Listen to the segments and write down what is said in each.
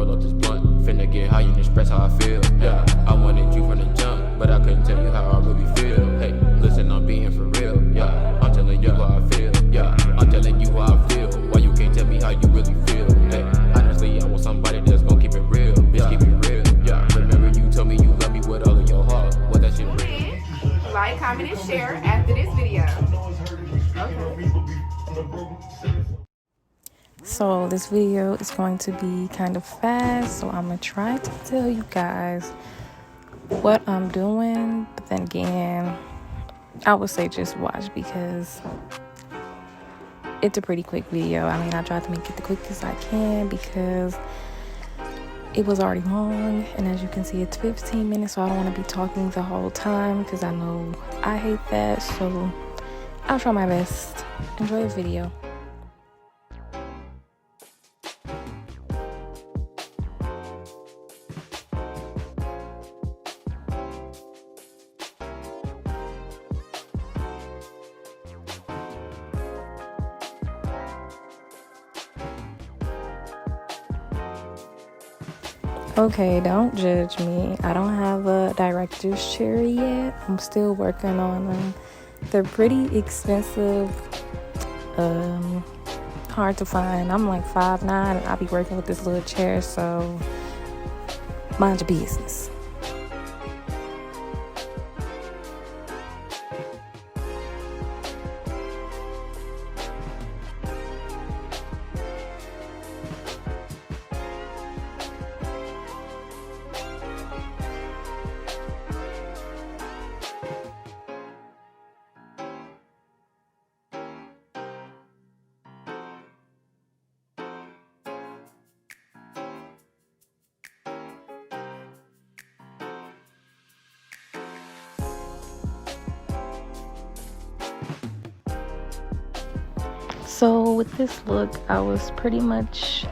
roll up this blunt. Finna get high and express how I feel. Yeah, I wanted you from the jump, but I couldn't tell you how I really feel. Hey, listen, I'm being for real. Yeah, I'm telling you how I feel. Yeah, I'm telling you how I feel. Why you can't tell me how you really feel? Hey, honestly, I want somebody that's gonna keep it real. Bitch, keep it real. Yeah, remember you told me you love me with all of your heart. What that shit real? Like, comment, and share after this video. Okay. So this video is going to be kind of fast, so I'm gonna try to tell you guys what I'm doing, but then again, I would say just watch because it's a pretty quick video. I mean, I tried to make it the quickest I can because it was already long, and as you can see, it's 15 minutes, so I don't want to be talking the whole time because I know I hate that. So I'll try my best. Enjoy the video. Okay, don't judge me. I don't have a director's chair yet. I'm still working on them. They're pretty expensive, hard to find. I'm like 5'9", and I'll be working with this little chair, so mind your business. So with this look, I was pretty much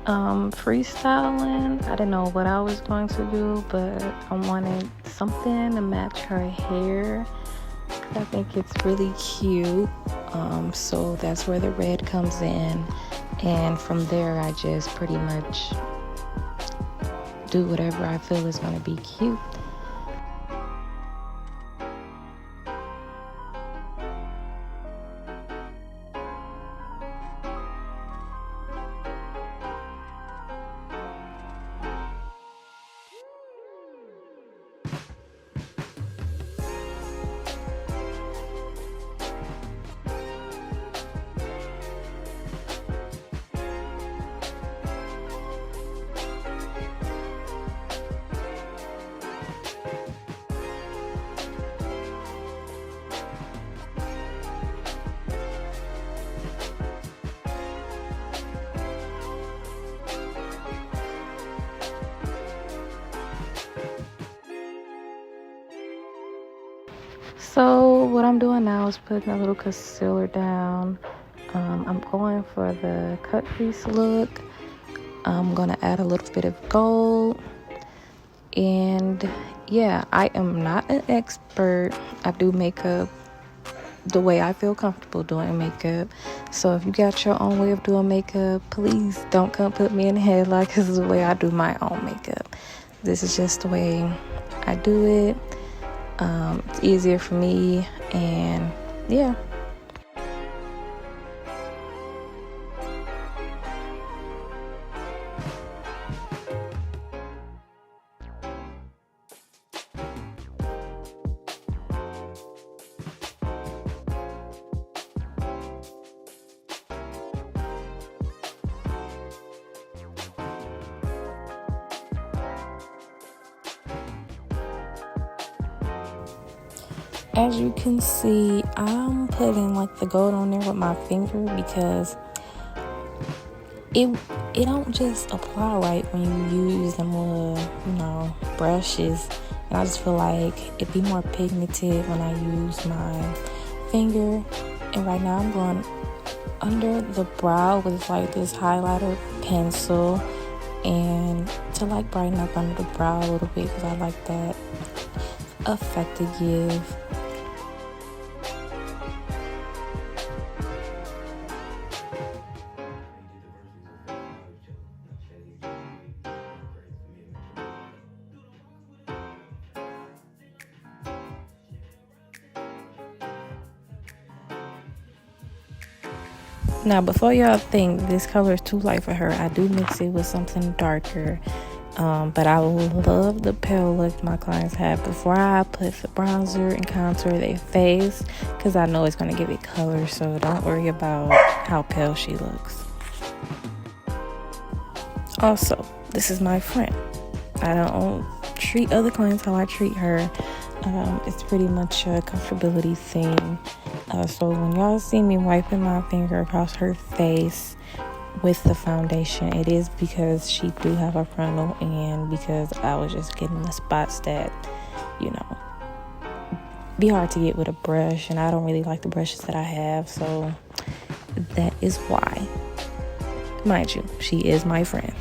freestyling. I didn't know what I was going to do, but I wanted something to match her hair. I think it's really cute. So that's where the red comes in, and from there I just pretty much do whatever I feel is going to be cute. So what I'm doing now is putting a little concealer down. I'm going for the cut crease look. I'm gonna add a little bit of gold. And yeah, I am not an expert. I do makeup the way I feel comfortable doing makeup. So if you got your own way of doing makeup, please don't come put me in the headlock, because this is the way I do my own makeup. This is just the way I do it. It's easier for me, and yeah. As you can see, I'm putting like the gold on there with my finger because it don't just apply right when you use them little, brushes. And I just feel like it'd be more pigmented when I use my finger. And right now I'm going under the brow with like this highlighter pencil, and to like brighten up under the brow a little bit, because I like that effect to give. Now, before y'all think this color is too light for her, I do mix it with something darker. But I love the pale look my clients have before I put the bronzer and contour their face, because I know it's going to give it color, so don't worry about how pale she looks. Also, this is my friend. I don't treat other clients how I treat her. It's pretty much a comfortability thing. So when y'all see me wiping my finger across her face with the foundation, it is because she do have a frontal, and because I was just getting the spots that, you know, be hard to get with a brush, and I don't really like the brushes that I have, so that is why. Mind you, she is my friend.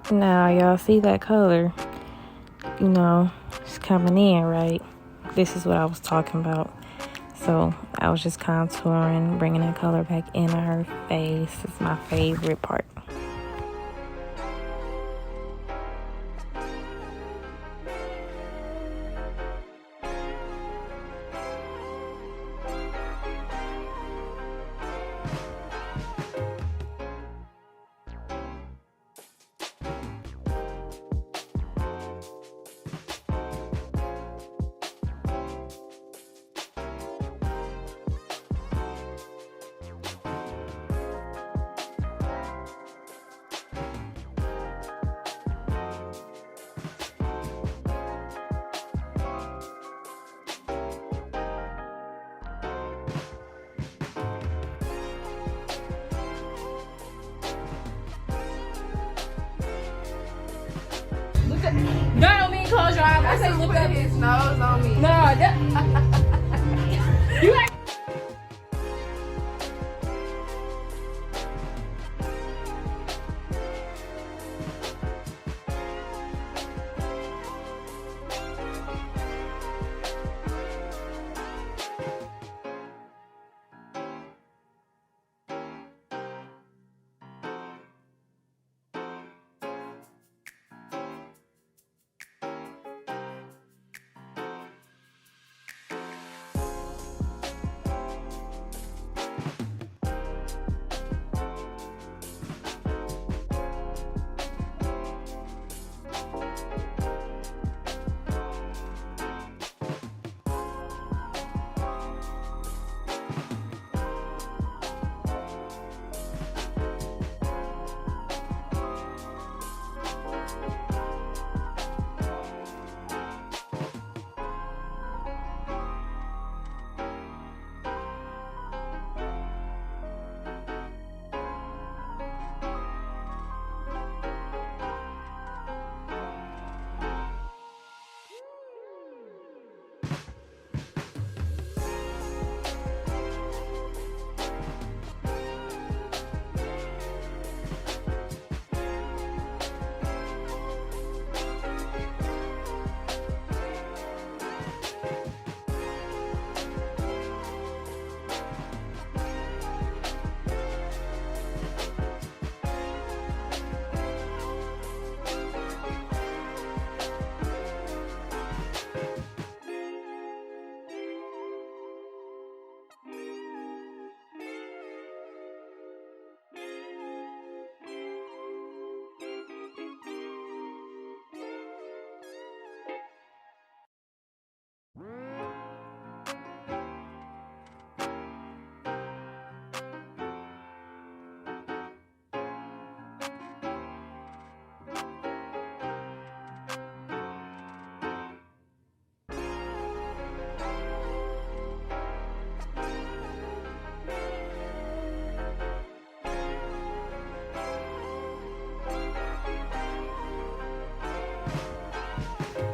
Now, y'all see that color? You know, it's coming in, right? This is what I was talking about. So I was just contouring, bringing that color back into her face. It's my favorite part. That don't mean close your eyes. I say look up. His nose on me. No, that. You like.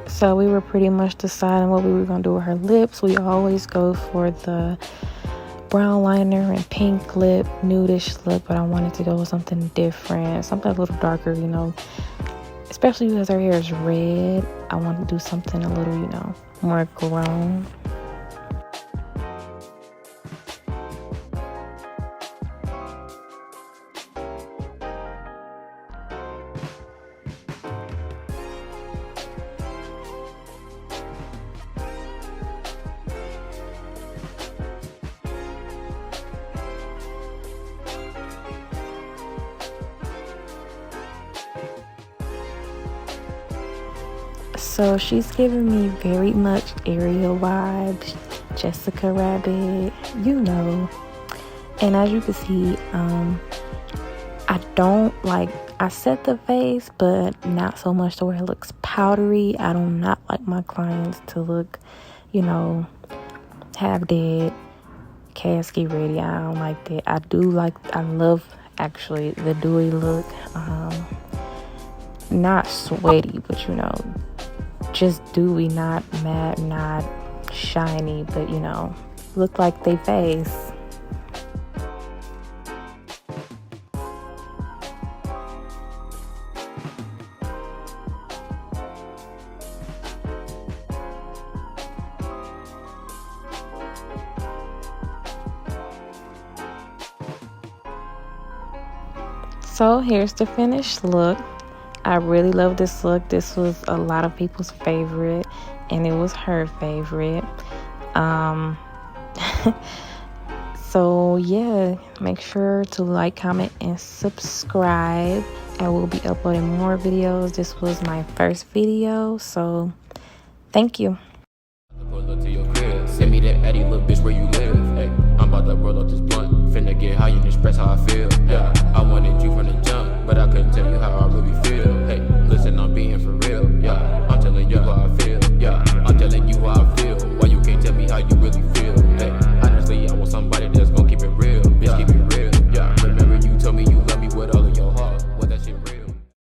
So we were pretty much deciding what we were going to do with her lips. We always go for the brown liner and pink lip, nudish look, but I wanted to go with something different, something a little darker, you know, especially because her hair is red. I want to do something a little, you know, more grown. So she's giving me very much Ariel vibes, Jessica Rabbit, you know. And as you can see, I set the face, but not so much to where it looks powdery. I do not like my clients to look, you know, half dead, casket ready. I don't like that. I love actually the dewy look. Not sweaty, but you know, just dewy, not matte, not shiny, but you know, look like they face. So here's the finished look. I really love this look. This was a lot of people's favorite, and it was her favorite. So yeah, make sure to like, comment, and subscribe. I will be uploading more videos. This was my first video, so thank you. Send me that Addy, little bitch, where you live. Hey, I'm about to roll up this blunt. Finna get high and express how I feel. Yeah, I wanted you from the jump, but I couldn't tell you how I really feel.